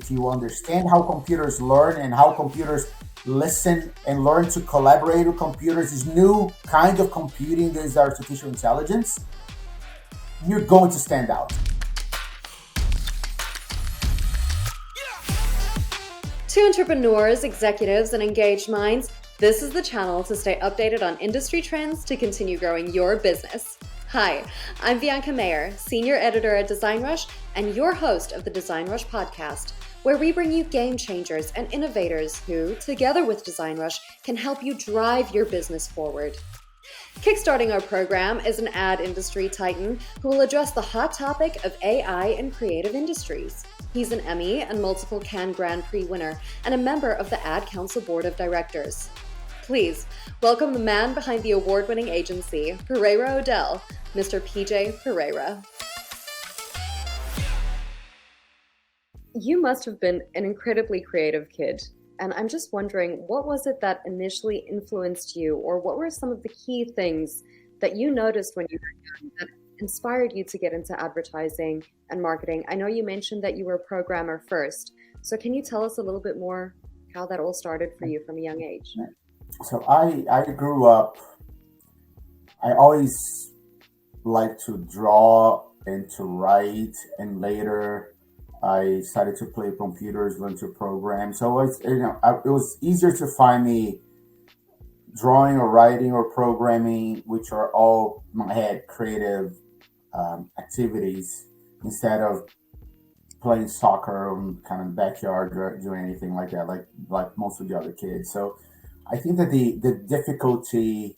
if you understand how computers learn and how computers listen and learn to collaborate with computers, this new kind of computing that is artificial intelligence, you're going to stand out. To entrepreneurs, executives, and engaged minds, this is the channel to stay updated on industry trends to continue growing your business. Hi, I'm Bianca Mayer, Senior Editor at DesignRush and your host of the DesignRush podcast, where we bring you game changers and innovators who, together with DesignRush, can help you drive your business forward. Kickstarting our program is an ad industry titan who will address the hot topic of AI in creative industries. He's an Emmy and multiple Cannes Grand Prix winner and a member of the Ad Council Board of Directors. Please welcome the man behind the award-winning agency, Pereira Odell, Mr. PJ Pereira. You must have been an incredibly creative kid, and I'm just wondering, what was it that initially influenced you, or what were some of the key things that you noticed when you were young that inspired you to get into advertising and marketing? I know you mentioned that you were a programmer first, so can you tell us a little bit more how that all started for you from a young age? So I grew up, I always liked to draw and to write, and later I started to play computers, learn to program. So it was easier to find me drawing or writing or programming, which are all I had creative activities, instead of playing soccer in kind of backyard or doing anything like that, like most of the other kids. So I think that the difficulty,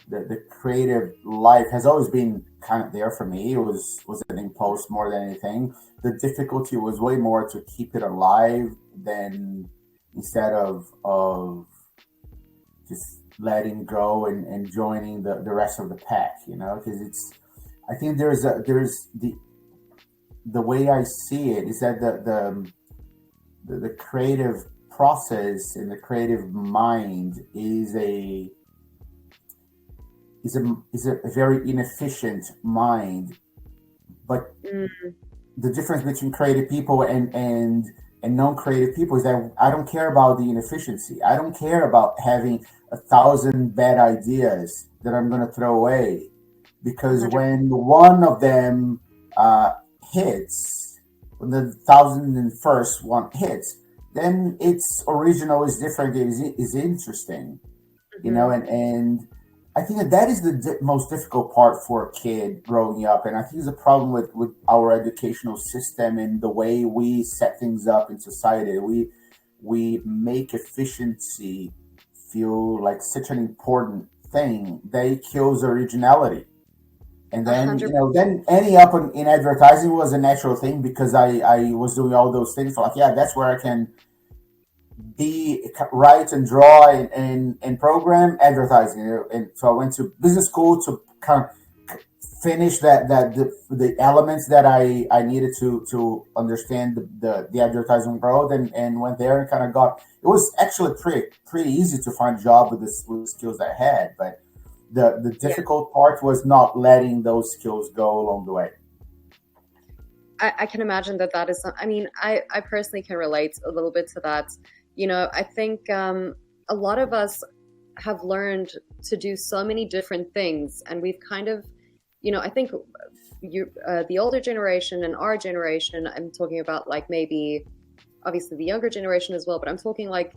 the creative life has always been kind of there for me. It was an impulse more than anything. The difficulty was way more to keep it alive than instead of just letting go and joining the rest of the pack, because I think there's the way I see it is that the creative process and the creative mind is a very inefficient mind, but the difference between creative people and non-creative people is that I don't care about the inefficiency. I don't care about having 1,000 bad ideas that I'm going to throw away, because when one of them hits, when the 1,001st one hits, then its original is different, is interesting, and I think that is the most difficult part for a kid growing up. And I think it's a problem with our educational system and the way we set things up in society. We make efficiency feel like such an important thing that it kills originality. And then, 100%. Then ending up in advertising was a natural thing, because I was doing all those things. So that's where I can write and draw and program advertising. And so I went to business school to kind of finish the elements that I needed to understand the advertising world, and went there and kind of it was actually pretty easy to find a job with the skills I had, but the difficult part was not letting those skills go along the way. I can imagine that is, I personally can relate a little bit to that. I think a lot of us have learned to do so many different things, and we've kind of, I think the older generation and our generation, I'm talking about like maybe obviously the younger generation as well, but I'm talking like,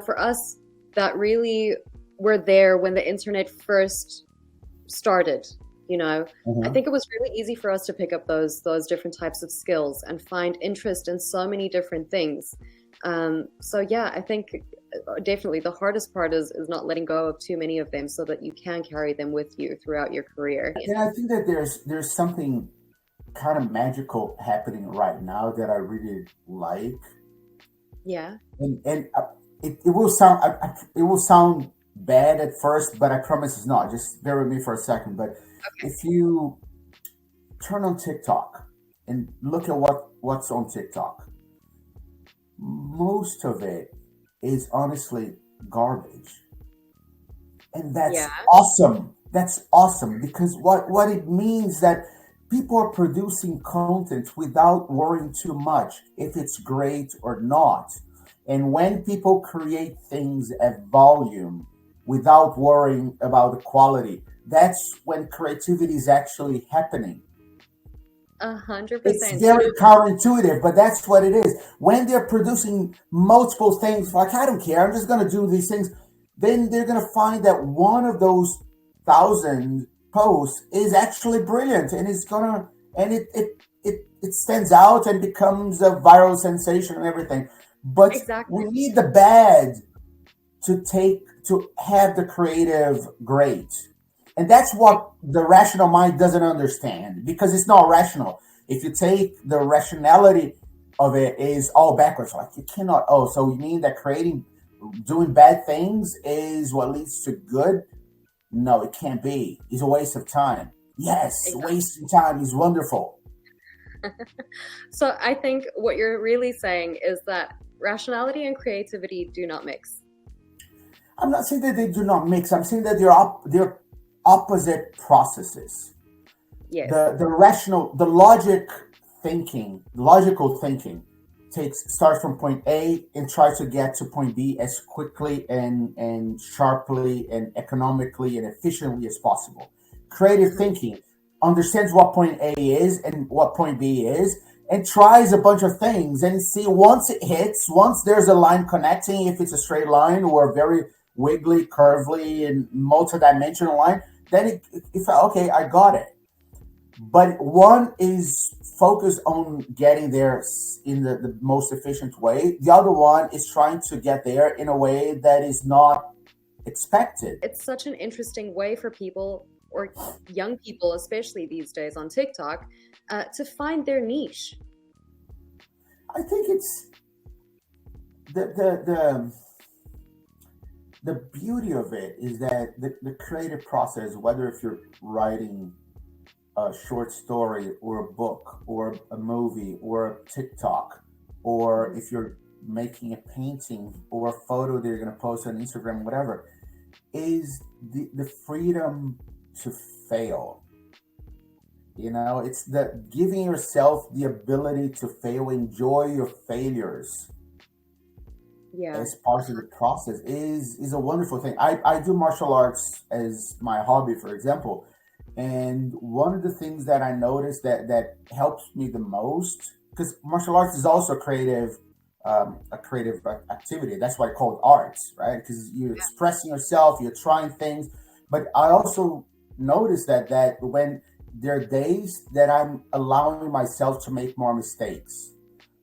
for us that really were there when the internet first started. I think it was really easy for us to pick up those different types of skills and find interest in so many different things. I think definitely the hardest part is not letting go of too many of them, so that you can carry them with you throughout your career. And I think that there's something kind of magical happening right now that I really like. Yeah. And it will sound bad at first, but I promise it's not. Just bear with me for a second. But if you turn on TikTok and look at what's on TikTok, most of it is honestly garbage, and that's awesome. That's awesome, because what it means that People are producing content without worrying too much if it's great or not. And when people create things at volume without worrying about the quality, that's when creativity is actually happening. It's 100%. very counterintuitive, but that's what it is. When they're producing multiple things, like I don't care, I'm just going to do these things, then they're going to find that one of those thousand posts is actually brilliant, and it's gonna and it stands out and becomes a viral sensation and everything. But Exactly. we need the bad to have the creative great. And that's what the rational mind doesn't understand because it's not rational. If you take the rationality of it is all backwards, like you cannot. Oh, so you mean that doing bad things is what leads to good? No, it can't be. It's a waste of time. Yes, Exactly. wasting time is wonderful. So I think what you're really saying is that rationality and creativity do not mix. I'm not saying that they do not mix. I'm saying that they're opposite processes. Yes. The logical thinking takes starts from point A and tries to get to point B as quickly and sharply and economically and efficiently as possible. Creative Hmm. thinking understands what point A is and what point B is and tries a bunch of things and see once it hits, once there's a line connecting, if it's a straight line or a very wiggly, curvy, and multi-dimensional line, then it's like, okay, I got it. But one is focused on getting there in the most efficient way. The other one is trying to get there in a way that is not expected. It's such an interesting way for people, or young people, especially these days on TikTok, to find their niche. I think it's the the beauty of it is that the creative process, whether if you're writing a short story or a book or a movie or a TikTok, or Mhm. if you're making a painting or a photo that you're going to post on Instagram, whatever, is the freedom to fail. It's the giving yourself the ability to fail, enjoy your failures Yeah. as part of the process is a wonderful thing. I do martial arts as my hobby, for example. And one of the things that I noticed that helps me the most, because martial arts is also a creative activity. That's why I call it arts, right? Because you're expressing yourself, you're trying things. But I also noticed that when there are days that I'm allowing myself to make more mistakes,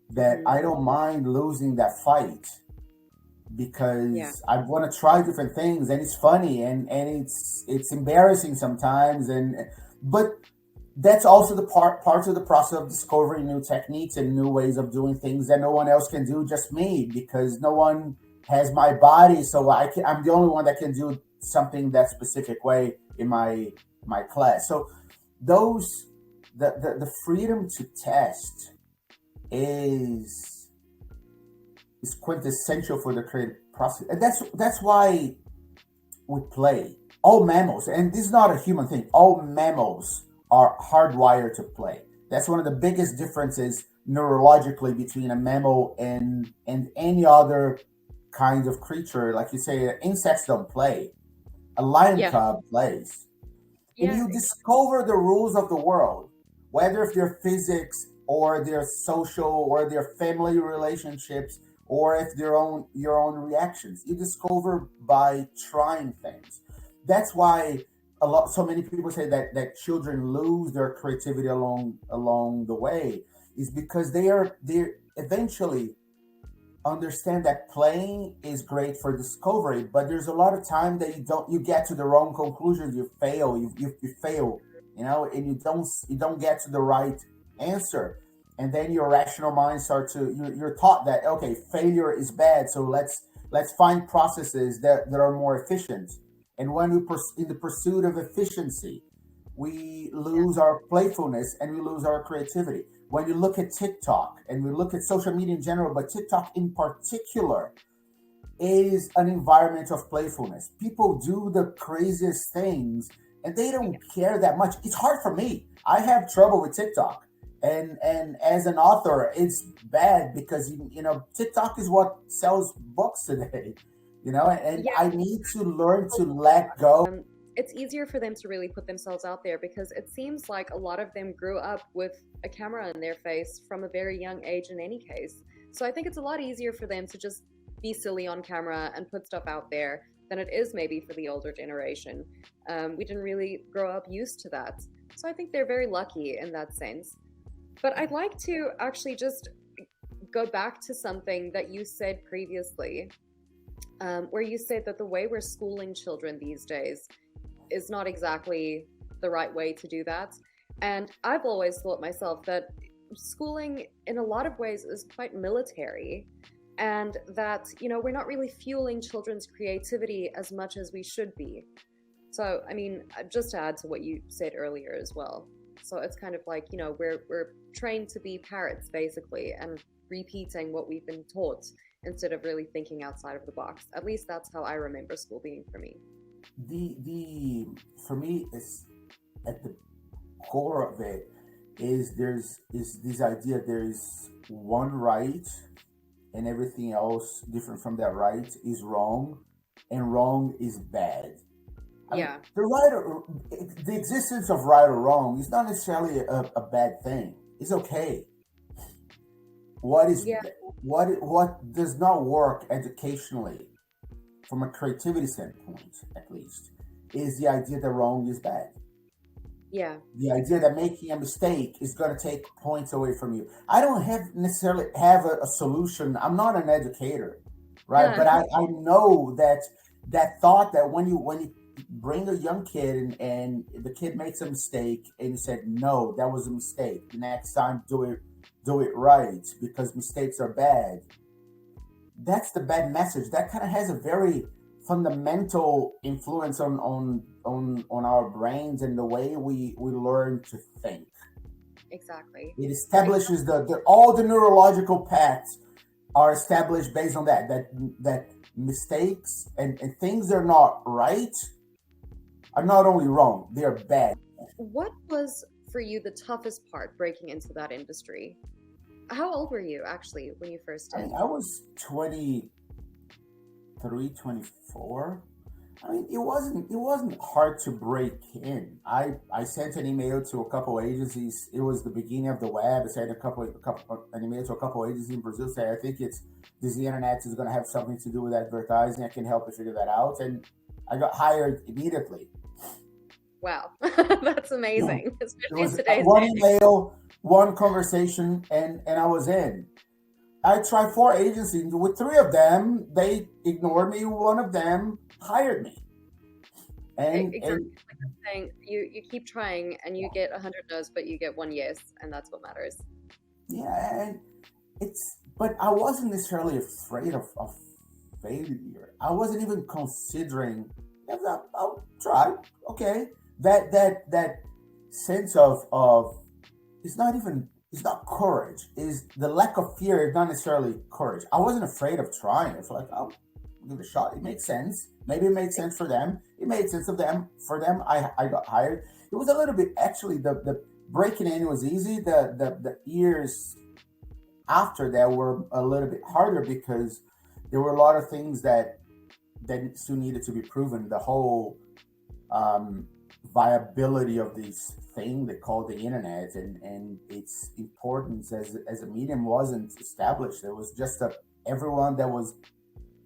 that Hmm. I don't mind losing that fight Yeah. because I want to try different things and it's funny and it's embarrassing sometimes and but that's also the parts of the process of discovering new techniques and new ways of doing things that no one else can do, just me, because no one has my body, so I'm the only one that can do something that specific way in my class. So those the freedom to test is is quintessential for the creative process. And that's why we play. All mammals, and this is not a human thing, all mammals are hardwired to play. That's one of the biggest differences neurologically between a mammal and any other kind of creature. Like you say, insects don't play. A lion Yeah. cub plays. And Yeah. you discover the rules of the world, whether if they're physics or their social or their family relationships or if their own your own reactions. You discover by trying things. That's why so many people say that children lose their creativity along the way is because they eventually understand that playing is great for discovery, but there's a lot of time that you get to the wrong conclusions. You fail. You fail. And you don't get to the right answer, and then your rational mind starts to you're taught that okay, failure is bad. So let's find processes that are more efficient. And when in the pursuit of efficiency, we lose our playfulness and we lose our creativity. When you look at TikTok and we look at social media in general, but TikTok in particular is an environment of playfulness. People do the craziest things and they don't care that much. It's hard for me. I have trouble with TikTok, and as an author, it's bad because TikTok is what sells books today. And Yeah. I need to learn to let go. It's easier for them to really put themselves out there because it seems like a lot of them grew up with a camera in their face from a very young age in any case. So I think it's a lot easier for them to just be silly on camera and put stuff out there than it is maybe for the older generation. We didn't really grow up used to that. So I think they're very lucky in that sense. But I'd like to actually just go back to something that you said previously, where you said that the way we're schooling children these days is not exactly the right way to do that. And I've always thought myself that schooling in a lot of ways is quite military, and that, we're not really fueling children's creativity as much as we should be. So, I mean, just to add to what you said earlier as well. So it's kind of like, we're trained to be parrots basically and repeating what we've been taught instead of really thinking outside of the box. At least that's how I remember school being for me. The for me, is at the core of it is this idea there's one right, and everything else different from that right is wrong, and wrong is bad. Yeah. The existence of right or wrong is not necessarily a bad thing. It's okay. What does not work educationally, from a creativity standpoint, at least, is the idea that wrong is bad. Yeah. The idea that making a mistake is going to take points away from you. I don't necessarily have a solution. I'm not an educator, right? Yeah. But I know that thought that when you bring a young kid and the kid makes a mistake and you said, no, that was a mistake. The next time do it right, because mistakes are bad. That's the bad message. That kind of has a very fundamental influence on our brains and the way we learn to think. Exactly. It establishes all the neurological paths are established based on that mistakes and things that are not right are not only wrong, they are bad. What was for you the toughest part breaking into that industry? How old were you actually when you first did? I was 23, 24. It wasn't hard to break in. I sent an email to a couple agencies. It was the beginning of the web. I sent an email to a couple agencies in Brazil saying, I think the internet is going to have something to do with advertising. I can help you figure that out. And I got hired immediately. Wow, that's amazing. It was one email, one conversation, and I was in. I tried 4 agencies. With 3 of them, they ignored me. One of them hired me. And, exactly. Like I'm saying, you keep trying and you get 100 no's, but you get 1 yes, and that's what matters. Yeah, and but I wasn't necessarily afraid of failure. I wasn't even considering, I'll try. Okay. That sense of it's not courage. Is the lack of fear is not necessarily courage. I wasn't afraid of trying. It's like, I'll give it a shot. It makes sense. Maybe it made sense for them. It made sense for them. I got hired. It was a little bit, actually, the breaking in was easy. The years after that were a little bit harder because there were a lot of things that still needed to be proven. The whole viability of this thing they call the internet and its importance as a medium wasn't established. There was just everyone that was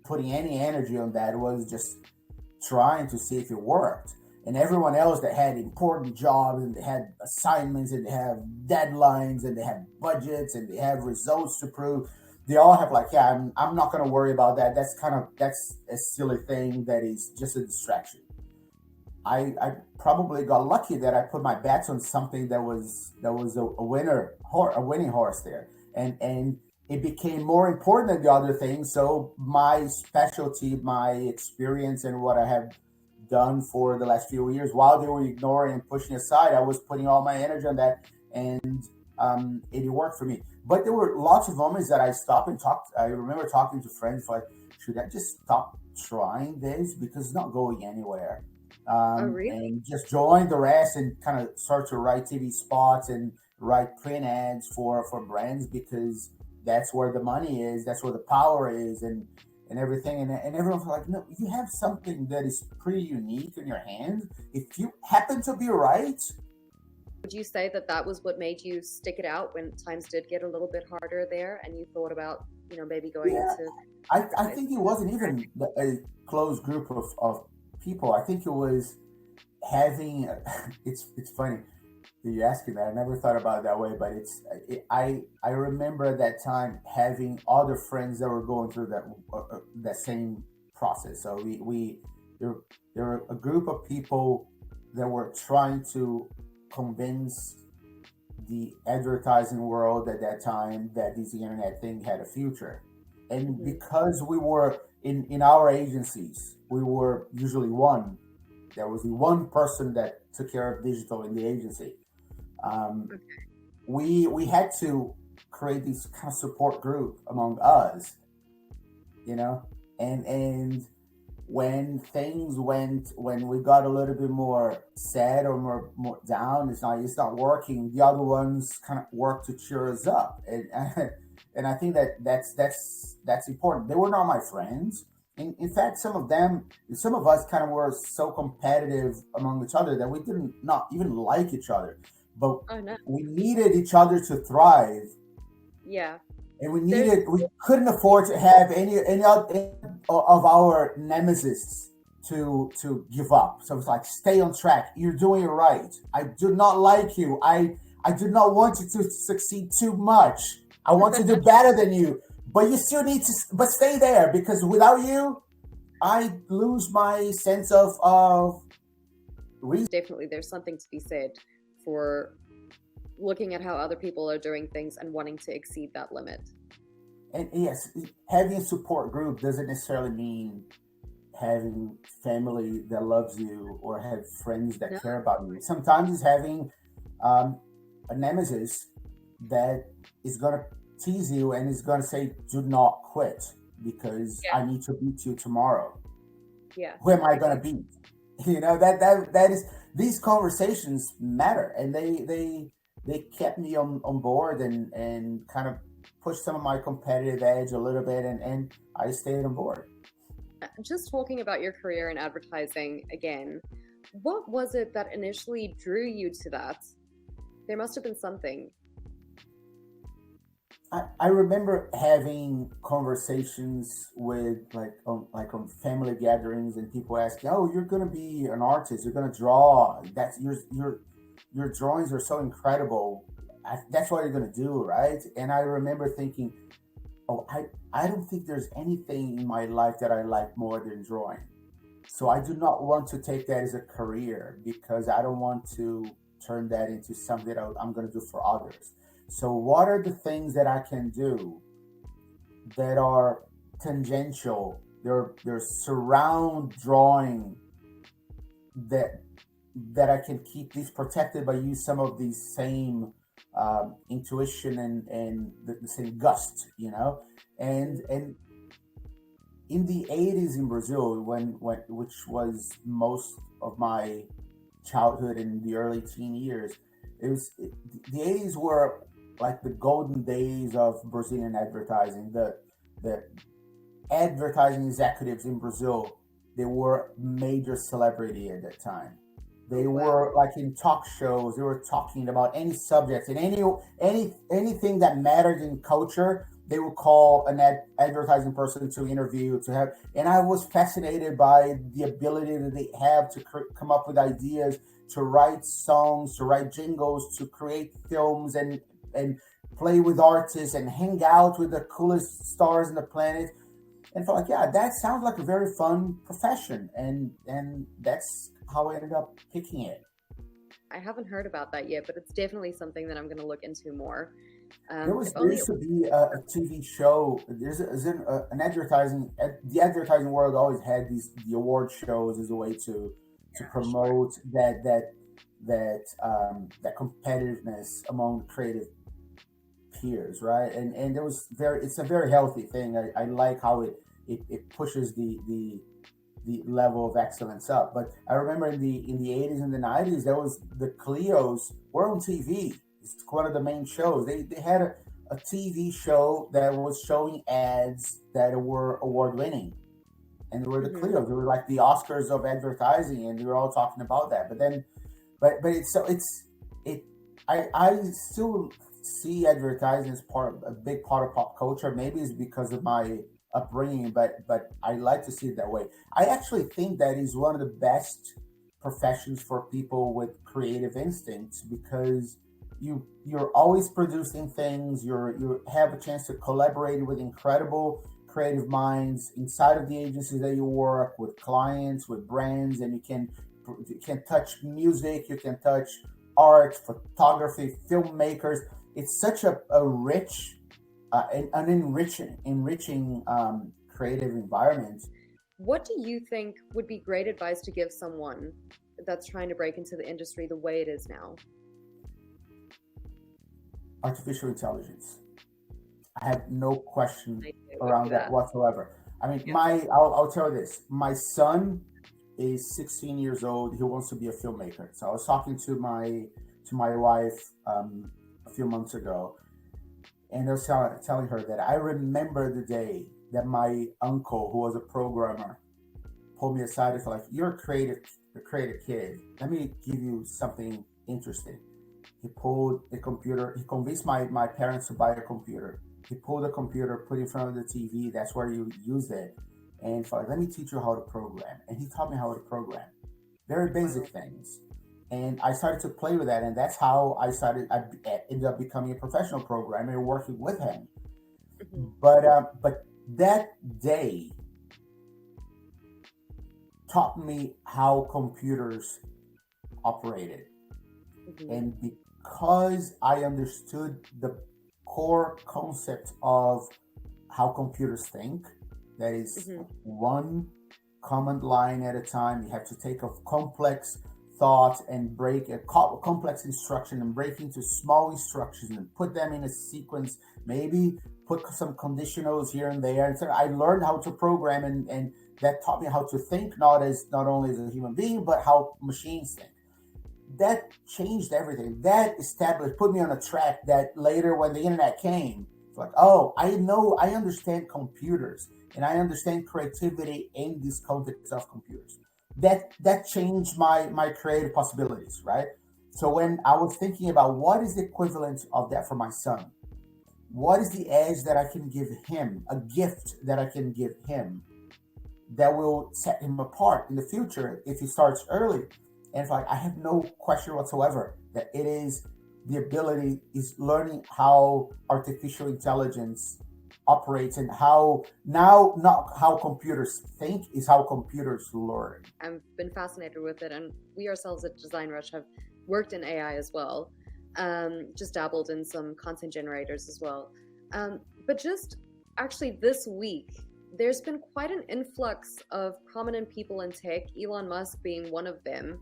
putting any energy on that was just trying to see if it worked, and everyone else that had important jobs and they had assignments and they have deadlines and they have budgets and they have results to prove, they all have like, yeah, I'm not going to worry about that. That's a silly thing that is just a distraction. I probably got lucky that I put my bets on something that was a winning horse there, and it became more important than the other things. So my specialty, my experience, and what I have done for the last few years, while they were ignoring and pushing aside, I was putting all my energy on that, and it worked for me. But there were lots of moments that I stopped and talked. I remember talking to friends like, should I just stop trying this because it's not going anywhere? Oh, really? and just join the rest and kind of start to write TV spots and write print ads for brands because that's where the money is, that's where the power is, and everything. And everyone's like, no, you have something that is pretty unique in your hands. If you happen to be right, Would you say that that was what made you stick it out when times did get a little bit harder there and you thought about, maybe going yeah, into I advertising? think it wasn't even a closed group of people. I think it was having it's funny that you asking that. I never thought about it that way, but I remember at that time having other friends that were going through that same process. So we there there were a group of people that were trying to convince the advertising world at that time that this internet thing had a future. And Hmm. because we were in our agencies, we were usually one. There was the one person that took care of digital in the agency. Um, we had to create this kind of support group among us, you know, and when we got a little bit more sad or more down, it's not working. The other ones kind of work to cheer us up, and I think that's important. They were not my friends. In fact, some of us kind of were so competitive among each other that we didn't not even like each other, but Oh, no. we needed each other to thrive, Yeah. and There's, we couldn't afford to have any of our nemesis to give up. So it's like, stay on track. You're doing it right. I do not like you. I do not want you to succeed too much. I want to do better than you, but you still need to, but stay there because without you, I lose my sense of reason. definitely there's something to be said for looking at how other people are doing things and wanting to exceed that limit. And yes, having a support group doesn't necessarily mean having family that loves you or have friends No. that care about you. Sometimes it's having um, a nemesis that is going to tease you and is going to say, do not quit because Yeah. I need to beat you tomorrow. Yeah. Who am I going to Exactly. beat? That is, these conversations matter, and they kept me on board and kind of pushed some of my competitive edge a little bit, and I stayed on board. Just talking about your career in advertising again, what was it that initially drew you to that? There must have been something. I remember having conversations with like on family gatherings and people asking, "Oh, you're going to be an artist. You're going to draw. That's your drawings are so incredible. That's what you're going to do, right?" And I remember thinking, "Oh, I don't think there's anything in my life that I like more than drawing. So I do not want to take that as a career because I don't want to turn that into something that I'm going to do for others. So what are the things that I can do that are tangential? They're surround drawing that that I can keep these protected by use some of these same intuition and the same gust, you know, and in the 80s in Brazil, when which was most of my childhood in the early teen years, the 80s were like the golden days of Brazilian advertising. The advertising executives in Brazil, they were major celebrity at that time. Oh, They wow. were like in talk shows. They were talking about any subjects and anything that mattered in culture. They would call an advertising person to interview to have, and I was fascinated by the ability that they have to come up with ideas, to write songs, to write jingles, to create films, and play with artists and hang out with the coolest stars in the planet, and felt like, yeah, that sounds like a very fun profession, and that's how I ended up picking it. I haven't heard about that yet, but it's definitely something that I'm going to look into more. If There only. used to be a TV show. An advertising. The advertising world always had the award shows as a way to Yeah, sure. promote that competitiveness among creative peers, right? And it's a very healthy thing. I like how it pushes the the level of excellence up. But I remember in the 80s and the 90s, there was the Clios were on TV. It's one of the main shows. They had a TV show that was showing ads that were award winning, and they were the Hmm. Clios. They were like the Oscars of advertising, and we were all talking about that. But then, but it's so it's it. I still see advertising as a big part of pop culture. Maybe it's because of my upbringing, but I like to see it that way. I actually think that is one of the best professions for people with creative instincts because you're always producing things. You have a chance to collaborate with incredible creative minds inside of the agencies that you work with, clients, with brands, and you can touch music, you can touch art, photography, filmmakers. It's such a rich, an enriching creative environment. What do you think would be great advice to give someone that's trying to break into the industry the way it is now? Artificial intelligence. I have no question I knew it around do that that. whatsoever. I mean, Yeah. I'll tell you this. My son is 16 years old. He wants to be a filmmaker. So I was talking to my wife a few months ago, and I was telling her that I remember the day that my uncle, who was a programmer, pulled me aside and said, like, "You're a creative kid. Let me give you something interesting." He pulled a computer. He convinced my parents to buy a computer. He pulled a computer, put it in front of the TV. That's where you use it. And so, like, let me teach you how to program. And he taught me how to program. Very basic Wow. things. And I started to play with that. And that's how I ended up becoming a professional programmer and working with him. Hmm. But that day taught me how computers operated. Hmm. And because I understood the core concept of how computers think, that is Hmm. one command line at a time. You have to take a complex thought and break a complex instruction and break into small instructions and put them in a sequence, maybe put some conditionals here and there. And so I learned how to program, and that taught me how to think, not only as a human being, but how machines think. That changed everything. That established, put me on a track that later, when the internet came, it's like, oh, I understand computers, and I understand creativity in this context of computers. That changed my creative possibilities, right? So when I was thinking about what is the equivalent of that for my son, what is the edge that I can give him, a gift that I can give him that will set him apart in the future if he starts early. And it's like I have no question whatsoever that it is the ability is learning how artificial intelligence operates and how now not how computers think is how computers learn. I've been fascinated with it, and we ourselves at DesignRush have worked in AI as well. Just dabbled in some content generators as well. But just actually this week, there's been quite an influx of prominent people in tech, Elon Musk being one of them,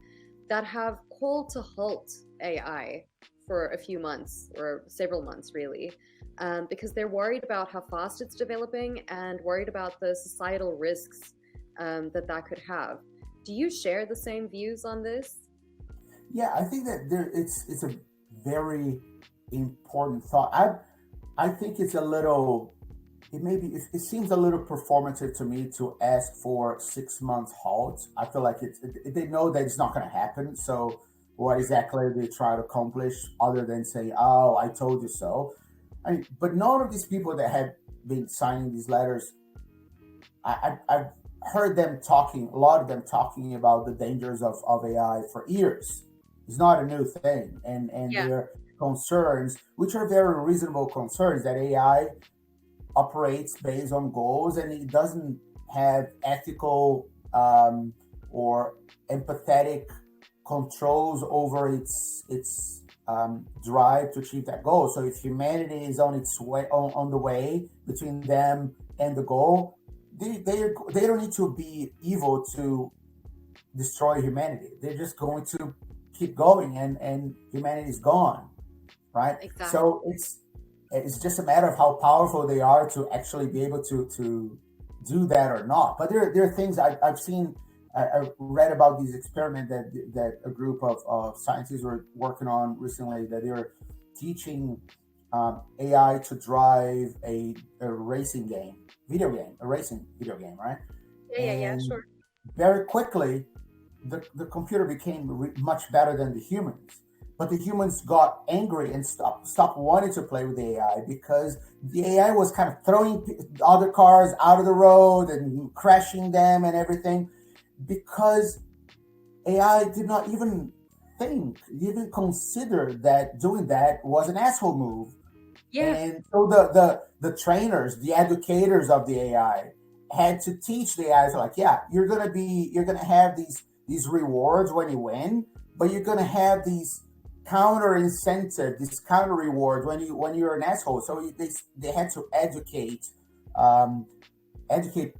that have called to halt AI for a few months or several months, really, because they're worried about how fast it's developing and worried about the societal risks that could have. Do you share the same views on this? Yeah, I think that it's a very important thought. I think it's a little it seems a little performative to me to ask for 6 months halt. I feel like they know that it's not going to happen. So what exactly are they try to accomplish other than say, "Oh, I told you so"? I mean, but none of these people that have been signing these letters, I've heard them talking, a lot of them talking about the dangers of AI for years. It's not a new thing, and Yeah, their concerns, which are very reasonable concerns, that AI operates based on goals and it doesn't have ethical or empathetic controls over its drive to achieve that goal. So if humanity is on its way on the way between them and the goal, they don't need to be evil to destroy humanity. They're just going to keep going, and humanity is gone, right? exactly. So it's just a matter of how powerful they are to actually be able to do that or not. But there are things I've seen. I read about these experiments that a group of scientists were working on recently, that they were teaching AI to drive a racing game, a racing video game, right? Yeah, And sure. very quickly, the computer became much better than the humans. But the humans got angry and stopped wanting to play with the AI because the AI was kind of throwing other cars out of the road and crashing them and everything, because AI did not even think, even consider that doing that was an asshole move. Yeah, And so the trainers, the educators of the AI had to teach the AI, so like, yeah, you're gonna have these rewards when you win, but you're gonna have these counter incentive, these counter rewards when you're an asshole. So they had to um, educate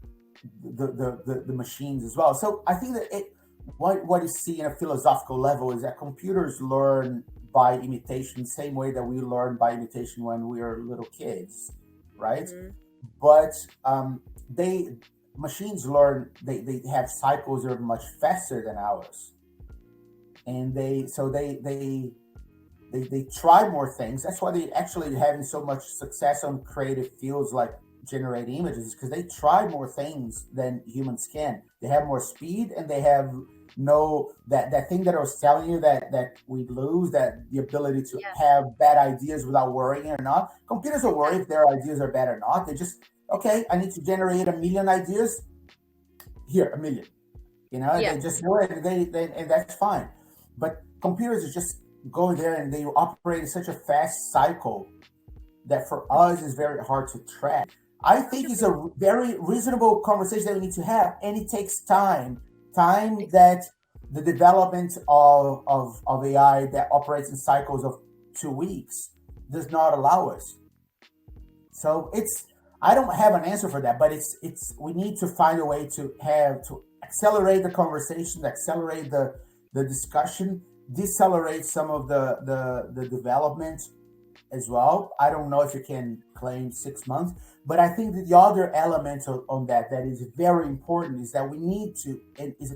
the machines as well. So I think that what you see in a philosophical level is that computers learn by imitation, same way that we learn by imitation when we were little kids, right? hmm But they machines learn, they have cycles that are much faster than ours, and they try more things. That's why they actually having so much success on creative fields like generating images, because they try more things than humans can. They have more speed, and they have no that thing that I was telling you that we lose, that the ability to yeah, have bad ideas without worrying or not. Computers will worry if exactly. their ideas are bad or not. They just, okay, I need to generate a million ideas. Here, a million. Yeah, They just do it, and and that's fine. But computers are just go there, and they operate in such a fast cycle that for us is very hard to track. I think it's 100%. a very reasonable conversation that we need to have, and it takes time. Time Exactly. that the development of AI that operates in cycles of 2 weeks does not allow us. So I don't have an answer for that, but it's we need to find a way to accelerate the conversation, accelerate the discussion, decelerate some of the development as well. I don't know if you can claim 6 months, but I think that the other element on that is very important is that we need to, and is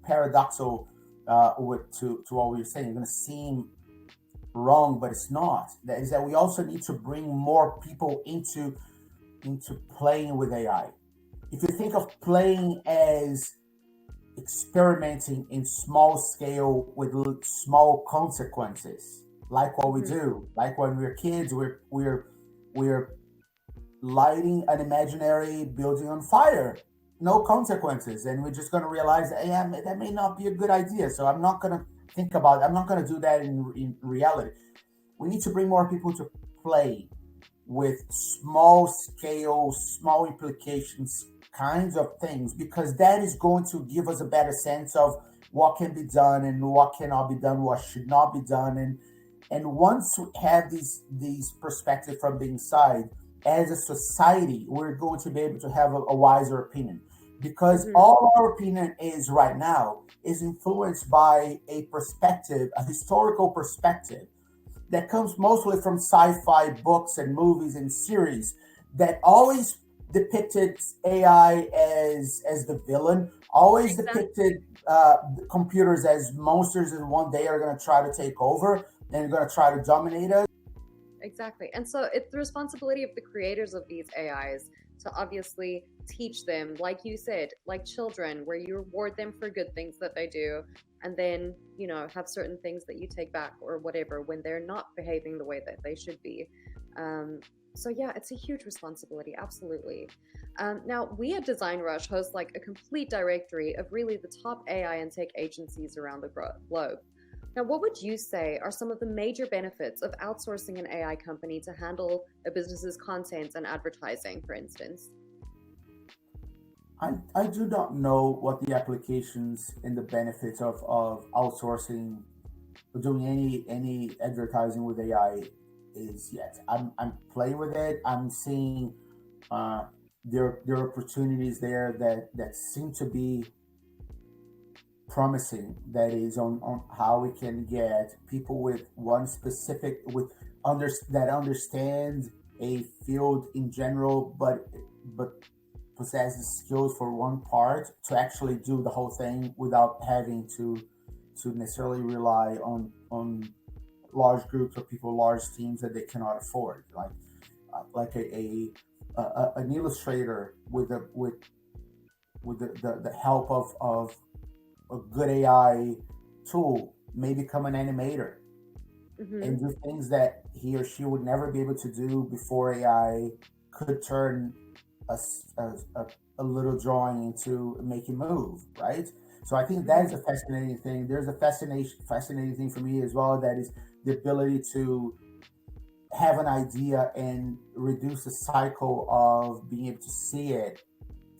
paradoxical to what we were saying. It's going to seem wrong, but it's not. That is that we also need to bring more people into playing with AI. If you think of playing as experimenting in small scale with small consequences, like what we hmm do, like when we're kids, we're lighting an imaginary building on fire, no consequences, and we're just going to realize that, yeah, that may not be a good idea. So I'm not going to think about it. I'm not going to do that in reality. We need to bring more people to play with small scale, small implications kinds of things, because that is going to give us a better sense of what can be done and what cannot be done, what should not be done. And once we have these perspectives from the inside, as a society, we're going to be able to have a wiser opinion, because hmm all our opinion is right now is influenced by a perspective, a historical perspective that comes mostly from sci-fi books and movies and series that always depicted AI as the villain, always Exactly. depicted computers as monsters and one day are going to try to take over and going to try to dominate us. Exactly. And so it's the responsibility of the creators of these AIs to obviously teach them, like you said, like children, where you reward them for good things that they do, and then, have certain things that you take back or whatever when they're not behaving the way that they should be. Um, so yeah, it's a huge responsibility, absolutely. Now, we at DesignRush host like a complete directory of really the top AI and tech agencies around the globe. Now, what would you say are some of the major benefits of outsourcing an AI company to handle a business's content and advertising, for instance? I do not know what the applications and the benefits of outsourcing or doing any advertising with AI is yet. I'm playing with it. I'm seeing uh, there are opportunities there that seem to be promising. That is on how we can get people with one specific that understand a field in general, but possess the skills for one part to actually do the whole thing without having to necessarily rely on large groups of people, large teams that they cannot afford, like an illustrator with the help of a good AI tool may become an animator and do things that he or she would never be able to do before AI could turn a little drawing into make it move, right? So I think that is a fascinating thing. There's a fascinating thing for me as well, that is the ability to have an idea and reduce the cycle of being able to see it,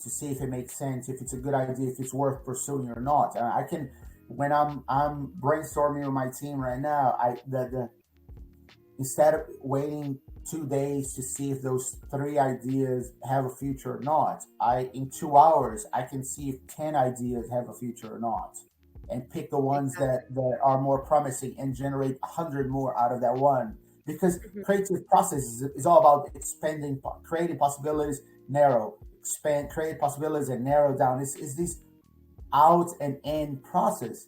to see if it makes sense, if it's a good idea, if it's worth pursuing or not. I can, when I'm brainstorming with my team right now, instead of waiting 2 days to see if those 3 ideas have a future or not, in 2 hours I can see if 10 ideas have a future or not, and pick the ones that are more promising and generate 100 more out of that one. Because creative process is all about expanding, creating possibilities, narrow, expand, create possibilities, and narrow down. It's this out and in process,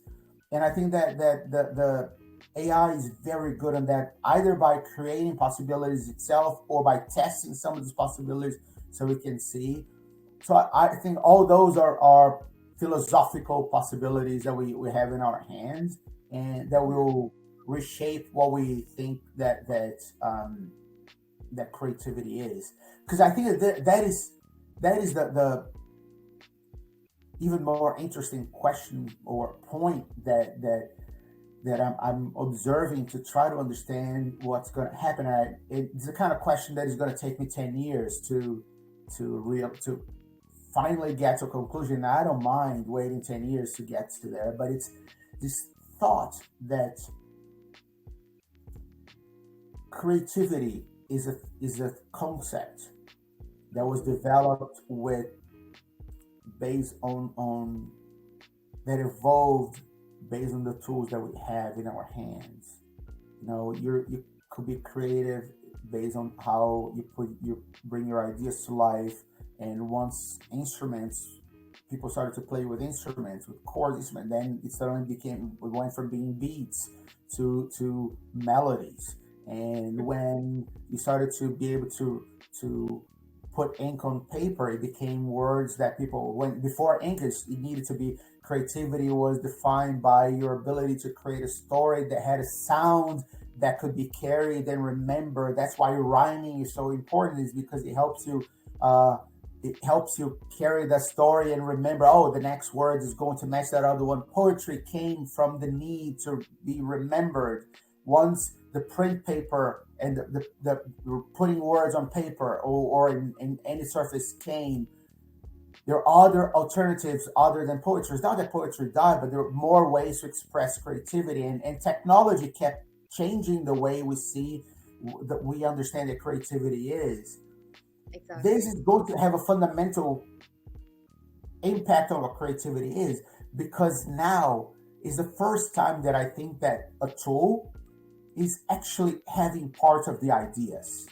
and I think that the AI is very good on that, either by creating possibilities itself or by testing some of these possibilities so we can see. So I think all those are philosophical possibilities that we have in our hands, and that will reshape what we think that creativity is. Because I think that is the even more interesting question or point that I'm observing to try to understand what's going to happen. It's the kind of question that is going to take me 10 years to finally get to a conclusion. I don't mind waiting 10 years to get to there, but it's this thought that creativity is a concept that was developed based on that evolved based on the tools that we have in our hands. You could be creative based on how you bring your ideas to life. And once people started to play with instruments, with chord instruments, then it went from being beats to melodies. And when you started to be able to put ink on paper, it became words that before ink, it needed to be, creativity was defined by your ability to create a story that had a sound that could be carried and remembered. That's why rhyming is so important, is because it helps you carry that story and remember, the next word is going to match that other one. Poetry came from the need to be remembered. Once the print paper and the putting words on paper or in any surface came, there are other alternatives other than poetry. It's not that poetry died, but there are more ways to express creativity, and technology kept changing the way we understand that creativity is. Exactly. This is going to have a fundamental impact on what creativity is, because now is the first time that I think that a tool is actually having part of the ideas.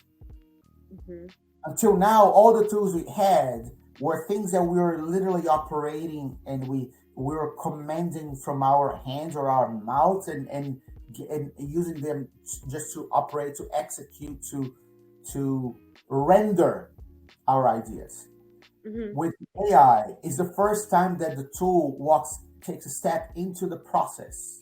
Until now, all the tools we had were things that we were literally operating, and we were commanding from our hands or our mouths, and using them just to operate, to execute, to render our ideas. With AI, is the first time that the tool takes a step into the process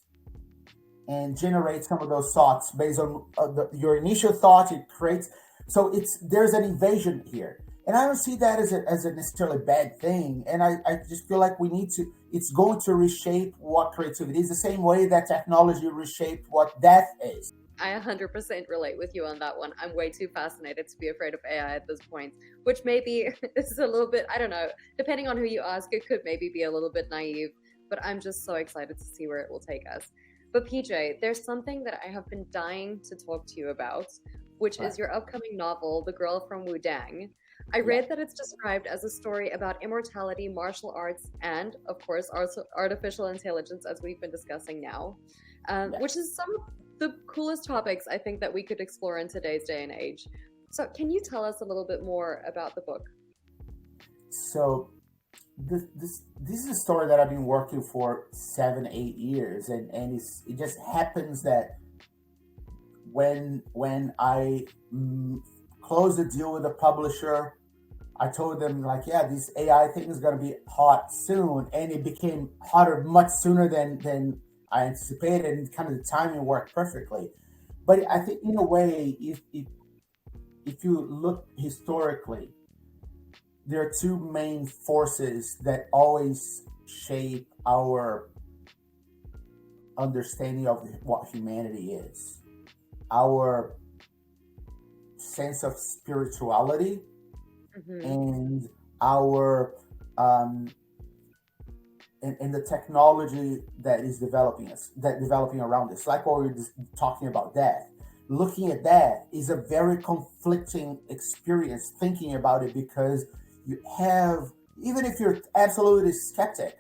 and generates some of those thoughts based on your initial thought. It creates, so there's an invasion here, and I don't see that as a necessarily bad thing. And I just feel like it's going to reshape what creativity is, the same way that technology reshaped what death is. I 100% relate with you on that one. I'm way too fascinated to be afraid of AI at this point, which maybe is a little bit, I don't know, depending on who you ask, it could maybe be a little bit naive, but I'm just so excited to see where it will take us. But PJ, there's something that I have been dying to talk to you about, which is your upcoming novel, The Girl from Wudang. I read that it's described as a story about immortality, martial arts, and, of course, artificial intelligence, as we've been discussing now, which is some of the coolest topics I think that we could explore in today's day and age. So can you tell us a little bit more about the book? So this is a story that I've been working for 7, 8 years, and it just happens that when I closed the deal with the publisher, I told them like, yeah, this AI thing is going to be hot soon, and it became hotter much sooner than I anticipated, and kind of the timing worked perfectly. But I think in a way, if you look historically, there are two main forces that always shape our understanding of what humanity is: our sense of spirituality Hmm. and our and the technology that is developing around us, like what we were just talking about death. Looking at that is a very conflicting experience thinking about it, because you have, even if you're absolutely skeptic,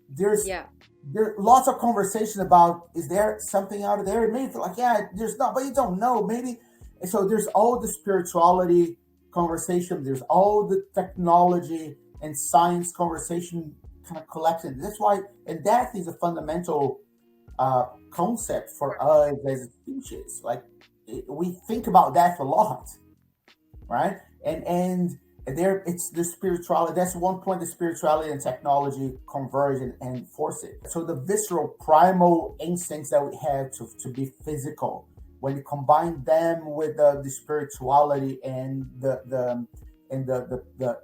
there's Yeah. there lots of conversation about, is there something out there? It may feel like, yeah, there's not, but you don't know, maybe. And so there's all the spirituality conversation, there's all the technology and science conversation kind of collected. That's why, and that is a fundamental concept for us as a species. Like, we think about that a lot, right? And there, it's the spirituality. That's one point. The spirituality and technology converge and force it. So the visceral, primal instincts that we have to be physical, when you combine them with the spirituality and the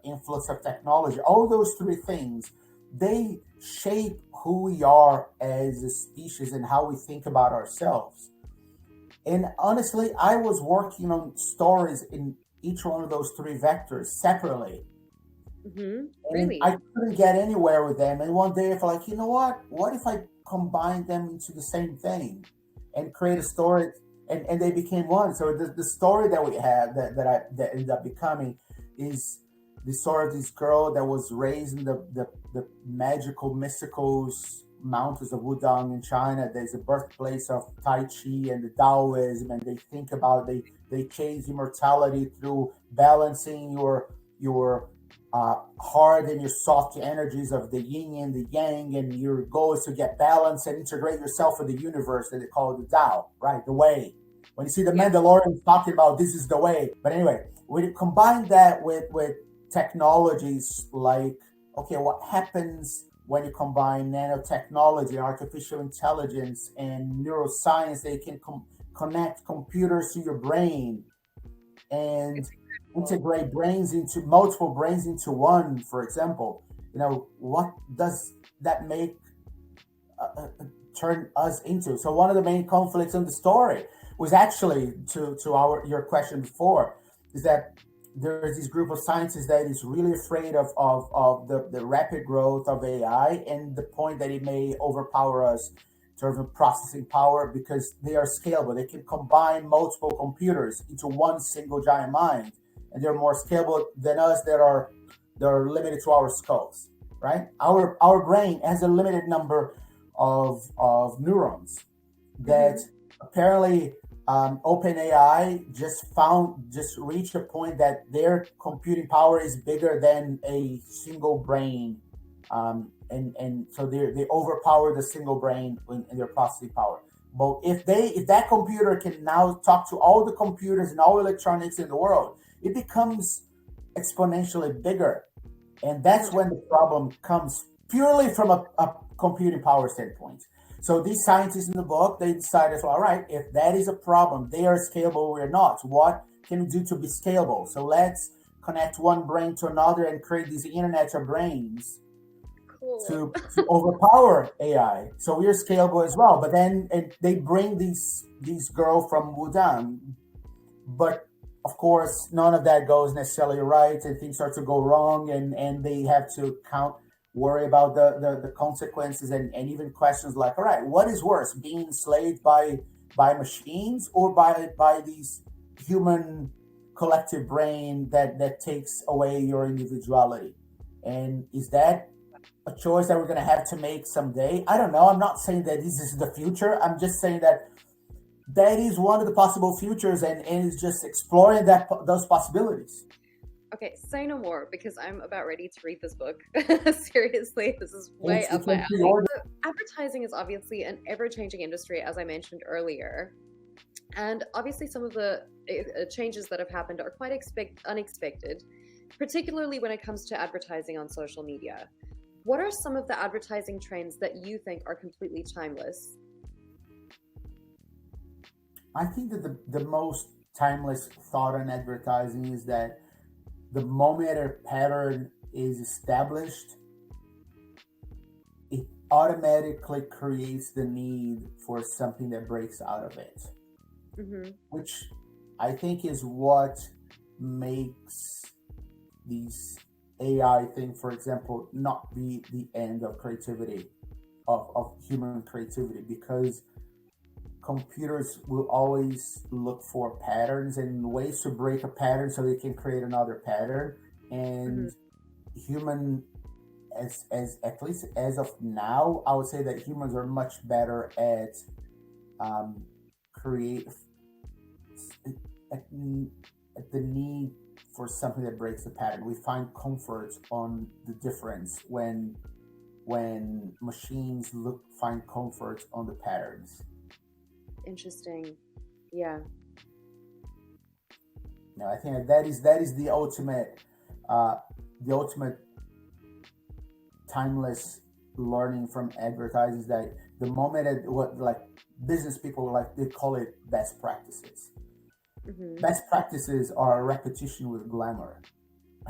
influence of technology, all those three things, they shape who we are as a species and how we think about ourselves. And honestly, I was working on stories in each one of those three vectors separately, Hmm. and Really? I couldn't get anywhere with them. And one day I felt like, you know what? What if I combine them into the same thing and create a story? And they became one. So the story that we have that ended up becoming is the story of this girl that was raised in the magical, mystical mountains of Wudang in China. There's a birthplace of Tai Chi and the Taoism, and they think about, they chase immortality through balancing your hard and your soft energies of the yin and the yang, and your goal is to get balance and integrate yourself with the universe, that they call it the Tao, right? The way. When you see the Yeah. Mandalorian talking about this is the way. But anyway, when you combine that with technologies like, okay, what happens when you combine nanotechnology, artificial intelligence, and neuroscience? They can connect computers to your brain and It's incredible. integrate brains into multiple brains into one, for example. What does that make turn us into? So one of the main conflicts in the story was actually, to our your question before, is that there's this group of scientists that is really afraid of the rapid growth of AI, and the point that it may overpower us in terms of processing power, because they are scalable. They can combine multiple computers into one single giant mind, and they're more scalable than us, that are limited to our skulls, right? Our brain has a limited number of neurons that Hmm. apparently OpenAI just reached a point that their computing power is bigger than a single brain, and so they overpower the single brain in their processing power. But if that computer can now talk to all the computers and all electronics in the world, it becomes exponentially bigger, and that's when the problem comes, purely from a computing power standpoint. So these scientists in the book, they decided, all right, if that is a problem, they are scalable, we're not. What can we do to be scalable? So let's connect one brain to another and create these internet of brains Cool. to overpower AI. So we're scalable as well. But then they bring these girl from Wudang, but of course none of that goes necessarily right, and things start to go wrong, and they have to worry about the consequences, and even questions like, all right, what is worse, being enslaved by machines, or by these human collective brain that takes away your individuality? And is that a choice that we're going to have to make someday? I don't know. I'm not saying that this is the future. I'm just saying that that is one of the possible futures, and is just exploring those possibilities. Okay, say no more because I'm about ready to read this book. Seriously, this is way It's up my on alley. pre-order. So, advertising is obviously an ever-changing industry, as I mentioned earlier. And obviously, some of the changes that have happened are quite unexpected, particularly when it comes to advertising on social media. What are some of the advertising trends that you think are completely timeless? I think that the most timeless thought on advertising is that the moment a pattern is established, it automatically creates the need for something that breaks out of it, Hmm. which I think is what makes these AI thing, for example, not be the end of creativity, of human creativity, because computers will always look for patterns and ways to break a pattern so they can create another pattern. Hmm. And human, as at least as of now, I would say that humans are much better at um, create at, at the need for something that breaks the pattern. We find comfort on the difference when machines look find comfort on the patterns. Interesting. Yeah. You know, I think that is uh, the ultimate timeless learning from advertising is that the moment that what like business people like they call it best practices. Hmm. Best practices are a repetition with glamour,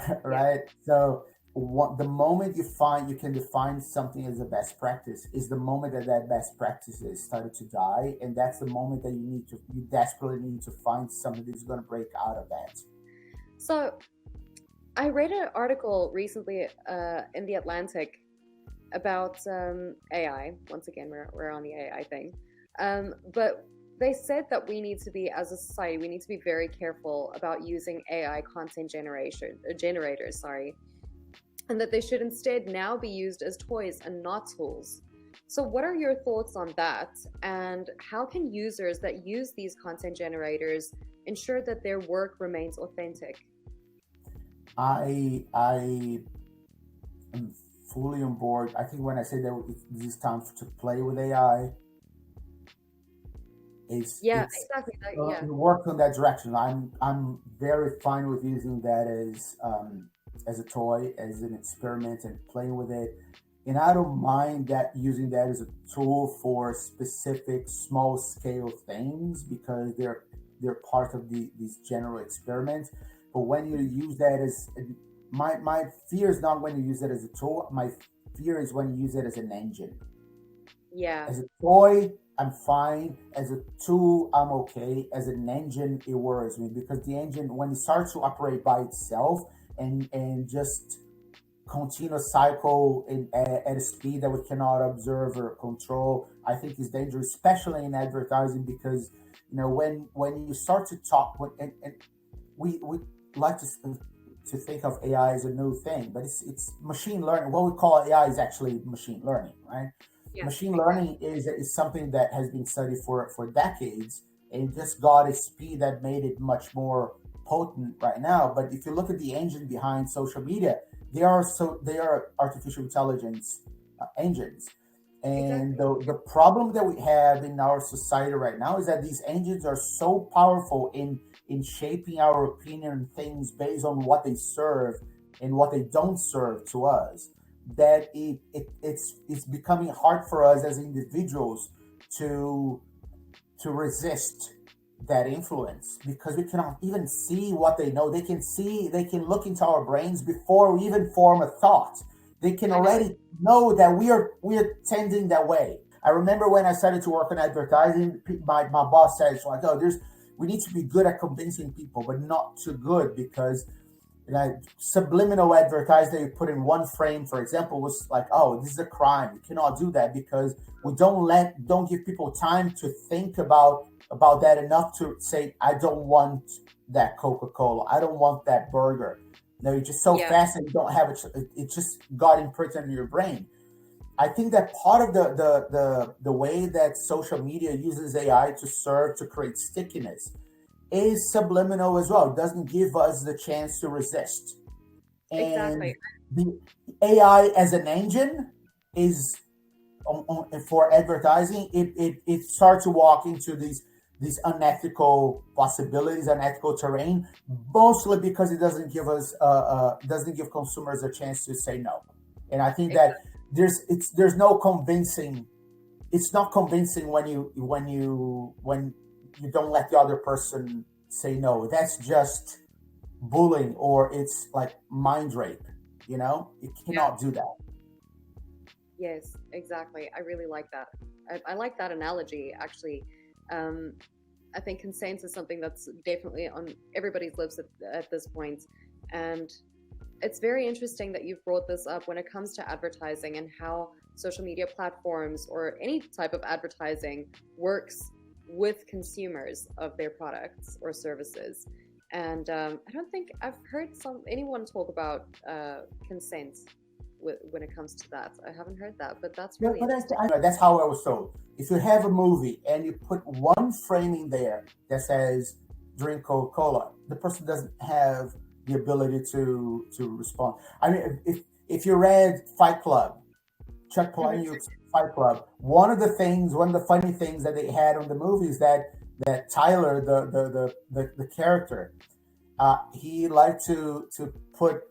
Yeah. right? So the moment you find you can define something as a best practice is the moment that that best practice is started to die, and that's the moment that you desperately need to find something that's going to break out of that. So I read an article recently in the Atlantic about AI. Once again, we're on the AI thing. But they said that we need to be, as a society, we need to be very careful about using AI content generators, sorry, and that they should instead now be used as toys and not tools. So, what are your thoughts on that? And how can users that use these content generators ensure that their work remains authentic? I am fully on board. I think when I say that it's time to play with AI, Yeah, it's exactly. Yeah. work in that direction. I'm very fine with using that as a toy, as an experiment, and playing with it. And I don't mind that using that as a tool for specific small scale things because they're part of these general experiments. But when you use that as my fear is not when you use it as a tool. My fear is when you use it as an engine. Yeah. As a toy, I'm fine. As a tool, I'm okay. As an engine, it worries me because the engine, when it starts to operate by itself and just continuous cycle at a speed that we cannot observe or control, I think is dangerous, especially in advertising because when you start to talk, and we like to think of AI as a new thing, but it's machine learning. What we call AI is actually machine learning, right? Yeah, Machine exactly. learning is something that has been studied for decades and just got a speed that made it much more potent right now. But if you look at the engine behind social media, they are artificial intelligence engines. And Exactly. the problem that we have in our society right now is that these engines are so powerful in shaping our opinion on things based on what they serve and what they don't serve to us that it's becoming hard for us as individuals to to resist that influence because we cannot even see what they know. They can look into our brains before we even form a thought. They can I know it. already know that we are tending that way. I remember when I started to work on advertising, my boss says like, "Oh, there's we need to be good at convincing people, but not too good because subliminal advertising that you put in one frame, for example, was like, oh, this is a crime. We cannot do that because we don't give people time to think about that enough to say, I don't want that Coca-Cola. I don't want that burger. No, you're just so Yeah. fast and you don't have it. It just got imprinted in your brain. I think that part of the way that social media uses AI to serve to create stickiness is subliminal as well. It doesn't give us the chance to resist. Exactly. And the AI as an engine is for advertising. It starts to walk into these unethical possibilities, unethical terrain, mostly because it doesn't give us doesn't give consumers a chance to say no. And I think that there's no convincing. It's not convincing when you don't let the other person say no. That's just bullying, or it's like mind rape. It cannot do that. Yes, exactly. I really like that. I like that analogy, actually. Um, I think consent is something that's definitely on everybody's lips at this point. And it's very interesting that you've brought this up when it comes to advertising and how social media platforms or any type of advertising works with consumers of their products or services. And I don't think I've heard anyone talk about consent when it comes to that. I haven't heard that, but that's really interesting. That's how I was told. If you have a movie and you put one frame in there that says drink Coca-Cola, the person doesn't have the ability to respond. I mean, if you read Fight Club, Chuck Palahniuk's Fight Club, one of the funny things that they had on the movie is that Tyler, the character, he liked to put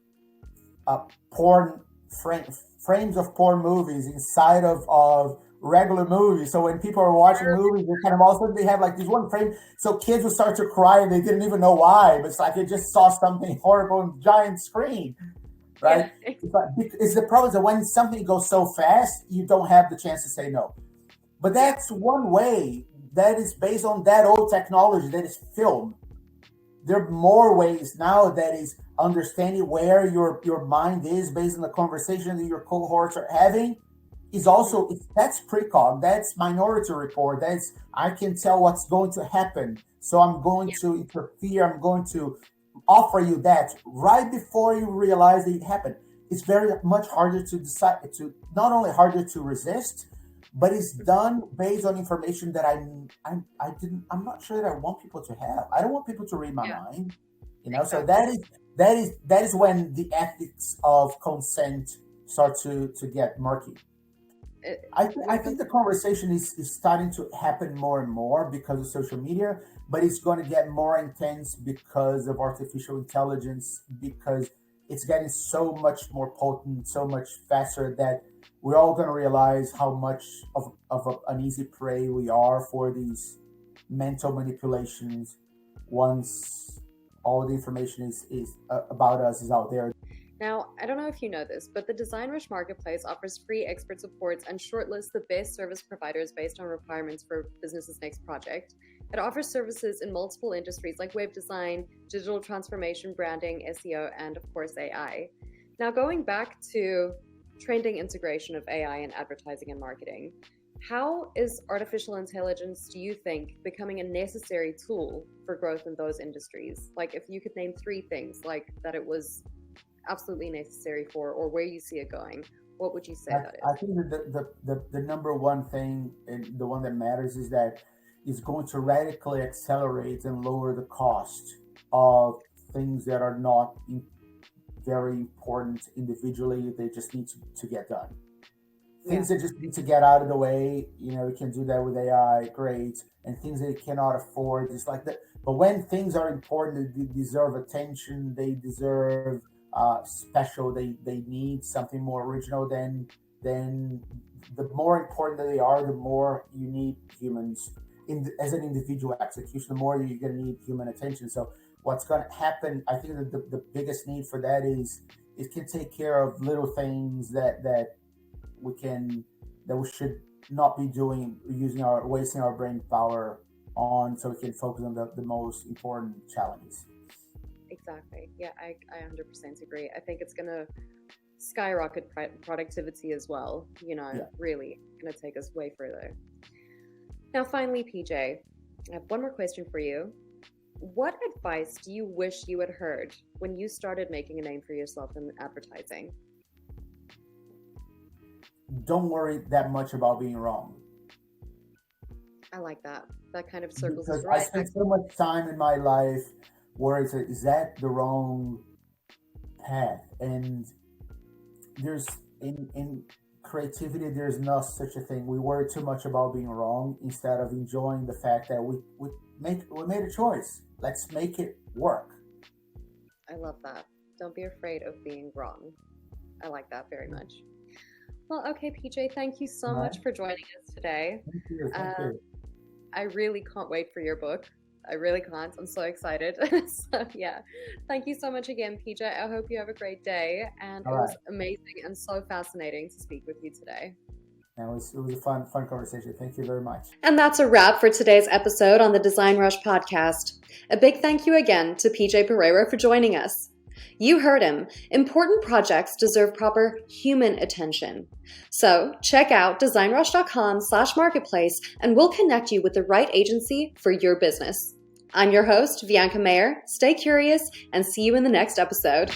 porn frames of porn movies inside of regular movies. So when people are watching movies, they kind of all of a sudden they have like this one frame. So kids will start to cry and they didn't even know why. But it's like they just saw something horrible on the giant screen, right? Yeah. But it's the problem is that when something goes so fast, you don't have the chance to say no. But that's one way that is based on that old technology that is film. There are more ways now that is understanding where your mind is based on the conversation that your cohorts are having is also that's precog, that's minority report, that's I can tell what's going to happen, so I'm going to interfere, I'm going to offer you that right before you realize that it happened. It's very much harder to decide, to not only harder to resist, but it's done based on information that I'm not sure that I want people to have. I don't want people to read my mind, Exactly. So that is when the ethics of consent start to get murky. I think the conversation is starting to happen more and more because of social media, but it's going to get more intense because of artificial intelligence, because it's getting so much more potent, so much faster that we're all going to realize how much of an easy prey we are for these mental manipulations once all the information is about us is out there. Now, I don't know if you know this, but the DesignRush marketplace offers free expert supports and shortlists the best service providers based on requirements for business's next project. It offers services in multiple industries like web design, digital transformation, branding, SEO, and of course AI. Now, going back to trending integration of AI in advertising and marketing, how is artificial intelligence, do you think, becoming a necessary tool for growth in those industries? Like if you could name 3 things like that it was absolutely necessary for, or where you see it going, what would you say that is? I think that the number one thing, and the one that matters, is that it's going to radically accelerate and lower the cost of things that are not very important individually. They just need to get done. Things that just need to get out of the way, we can do that with AI, great. And things that you cannot afford, just like that. But when things are important, they deserve attention, they deserve special, they need something more original, then the more important they are, the more you need humans as an individual execution, the more you're going to need human attention. So what's going to happen, I think that the biggest need for that is it can take care of little things that we should not be doing, wasting our brain power on, so we can focus on the most important challenges. Exactly. Yeah, I 100% agree. I think it's going to skyrocket productivity as well. Really going to take us way further. Now, finally, PJ, I have one more question for you. What advice do you wish you had heard when you started making a name for yourself in advertising? Don't worry that much about being wrong. I like that. That kind of circles Because us I right back. spent so much time in my life where it's like, is that the wrong path? And there's in creativity, there's no such a thing. We worry too much about being wrong instead of enjoying the fact that we made a choice. Let's make it work. I love that. Don't be afraid of being wrong. I like that very much. Well, okay, PJ, thank you so much for joining us today. Thank you. Thank you. I really can't wait for your book. I really can't. I'm so excited. So yeah, thank you so much again, PJ. I hope you have a great day. And it was amazing and so fascinating to speak with you today. It was a fun conversation. Thank you very much. And that's a wrap for today's episode on the DesignRush podcast. A big thank you again to PJ Pereira for joining us. You heard him. Important projects deserve proper human attention. So check out designrush.com/marketplace and we'll connect you with the right agency for your business. I'm your host, Bianca Mayer. Stay curious and see you in the next episode.